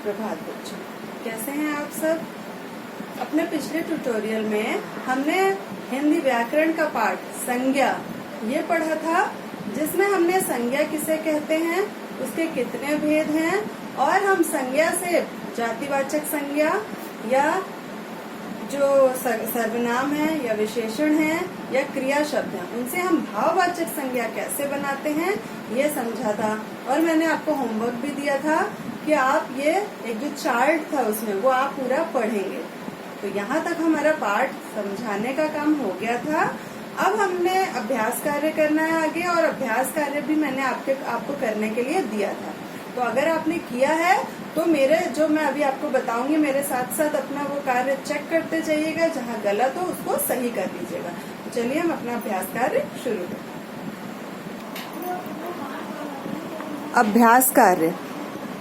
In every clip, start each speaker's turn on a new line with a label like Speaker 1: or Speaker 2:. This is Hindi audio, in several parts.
Speaker 1: सुप्रभात बच्चों, कैसे हैं आप सब। अपने पिछले ट्यूटोरियल में हमने हिंदी व्याकरण का पाठ संज्ञा ये पढ़ा था, जिसमें हमने संज्ञा किसे कहते हैं, उसके कितने भेद हैं, और हम संज्ञा से जातिवाचक संज्ञा या जो सर्वनाम है या विशेषण है या क्रिया शब्द है, उनसे हम भाववाचक संज्ञा कैसे बनाते हैं ये समझा था। और मैंने आपको होमवर्क भी दिया था कि आप ये एक जो चार्ट था उसमें वो आप पूरा पढ़ेंगे। तो यहाँ तक हमारा पाठ समझाने का काम हो गया था। अब हमने अभ्यास कार्य करना है आगे, और अभ्यास कार्य भी मैंने आपको करने के लिए दिया था। तो अगर आपने किया है तो मेरे जो मैं अभी आपको बताऊंगी मेरे साथ साथ अपना वो कार्य चेक करते जाइएगा, जहाँ गलत हो उसको सही कर लीजिएगा। तो चलिए हम अपना अभ्यास कार्य शुरू करें। अभ्यास कार्य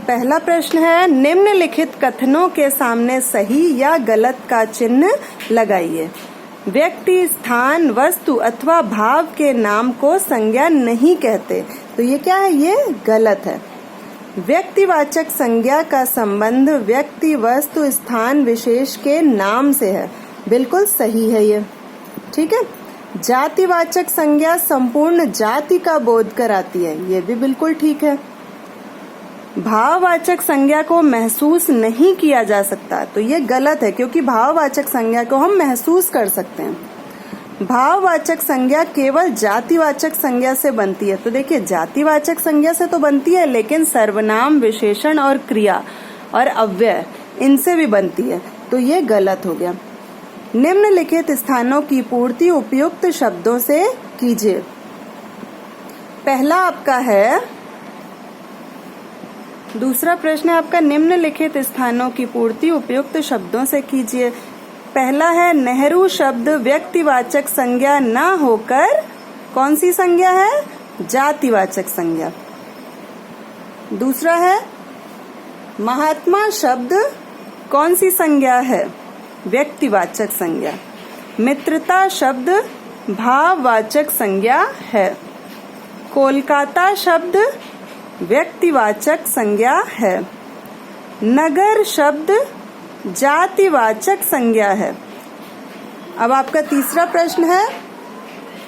Speaker 1: पहला प्रश्न है, निम्नलिखित कथनों के सामने सही या गलत का चिन्ह लगाइए। व्यक्ति, स्थान, वस्तु अथवा भाव के नाम को संज्ञा नहीं कहते। तो ये क्या है, ये गलत है। व्यक्तिवाचक संज्ञा का संबंध व्यक्ति, वस्तु, स्थान, विशेष के नाम से है। बिल्कुल सही है ये, ठीक है। जातिवाचक संज्ञा संपूर्ण जाति का बोध कराती है, ये भी बिल्कुल ठीक है। भाववाचक संज्ञा को महसूस नहीं किया जा सकता, तो ये गलत है, क्योंकि भाववाचक संज्ञा को हम महसूस कर सकते हैं। भाववाचक संज्ञा केवल जातिवाचक संज्ञा से बनती है। तो देखिए, जातिवाचक संज्ञा से तो बनती है, लेकिन सर्वनाम, विशेषण और क्रिया और अव्यय इनसे भी बनती है, तो ये गलत हो गया। निम्नलिखित स्थानों की पूर्ति उपयुक्त शब्दों से कीजिए। पहला आपका है, दूसरा प्रश्न है आपका, निम्नलिखित स्थानों की पूर्ति उपयुक्त शब्दों से कीजिए। पहला है, नेहरू शब्द व्यक्तिवाचक संज्ञा न होकर कौन सी संज्ञा है, जातिवाचक संज्ञा। दूसरा है, महात्मा शब्द कौन सी संज्ञा है, व्यक्तिवाचक संज्ञा। मित्रता शब्द भाववाचक संज्ञा है। कोलकाता शब्द व्यक्तिवाचक संज्ञा है। नगर शब्द जातिवाचक संज्ञा है। अब आपका तीसरा प्रश्न है,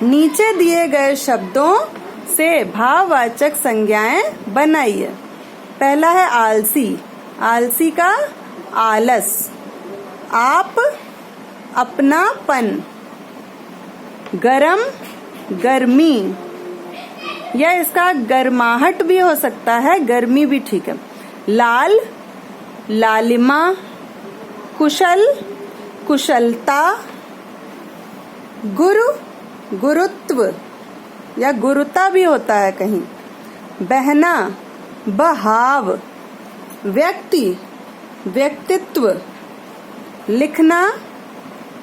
Speaker 1: नीचे दिए गए शब्दों से भाववाचक संज्ञाएं बनाइए। पहला है आलसी, आलसी का आलस। आप, अपनापन। गरम, गर्मी, या इसका गर्माहट भी हो सकता है, गर्मी भी ठीक है। लाल, लालिमा। कुशल, कुशलता। गुरु, गुरुत्व या गुरुता भी होता है कहीं। बहना, बहाव। व्यक्ति, व्यक्तित्व। लिखना,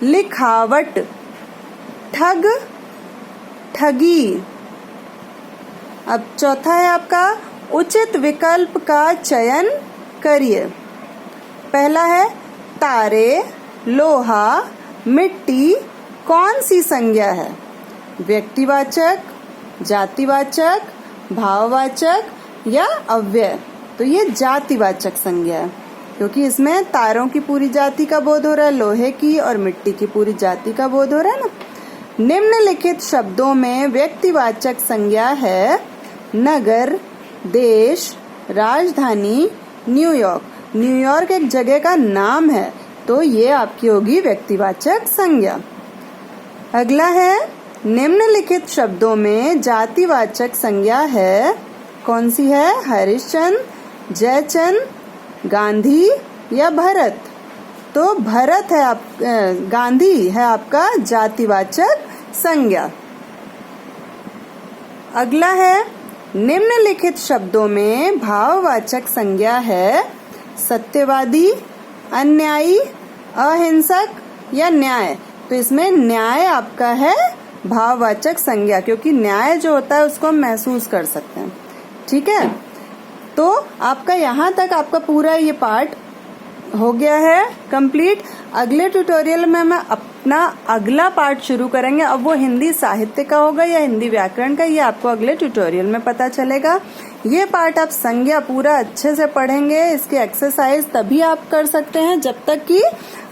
Speaker 1: लिखावट। ठग, ठगी। अब चौथा है आपका, उचित विकल्प का चयन करिए। पहला है, तारे, लोहा, मिट्टी कौन सी संज्ञा है, व्यक्तिवाचक, जातिवाचक, भाववाचक या अव्यय। तो ये जातिवाचक संज्ञा है, क्योंकि इसमें तारों की पूरी जाति का बोध हो रहा है, लोहे की और मिट्टी की पूरी जाति का बोध हो रहा है ना। निम्नलिखित शब्दों में व्यक्तिवाचक संज्ञा है नगर, देश, राजधानी, न्यूयॉर्क। न्यूयॉर्क एक जगह का नाम है, तो ये आपकी होगी व्यक्तिवाचक संज्ञा। अगला है, निम्नलिखित शब्दों में जातिवाचक संज्ञा है, कौन सी है, हरिश्चंद्र, जयचंद, गांधी या भरत। तो भरत है गांधी है आपका जातिवाचक संज्ञा। अगला है, निम्नलिखित शब्दों में भाववाचक संज्ञा है सत्यवादी, अन्यायी, अहिंसक या न्याय। तो इसमें न्याय आपका है भाववाचक संज्ञा, क्योंकि न्याय जो होता है उसको हम महसूस कर सकते हैं, ठीक है। तो आपका यहाँ तक आपका पूरा ये पार्ट हो गया है कंप्लीट। अगले ट्यूटोरियल में मैं अपना अगला पार्ट शुरू करेंगे। अब वो हिंदी साहित्य का होगा या हिंदी व्याकरण का, ये आपको अगले ट्यूटोरियल में पता चलेगा। ये पार्ट आप संज्ञा पूरा अच्छे से पढ़ेंगे, इसकी एक्सरसाइज तभी आप कर सकते हैं जब तक कि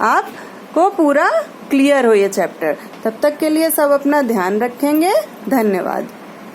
Speaker 1: आपको पूरा क्लियर हो ये चैप्टर। तब तक के लिए सब अपना ध्यान रखेंगे। धन्यवाद।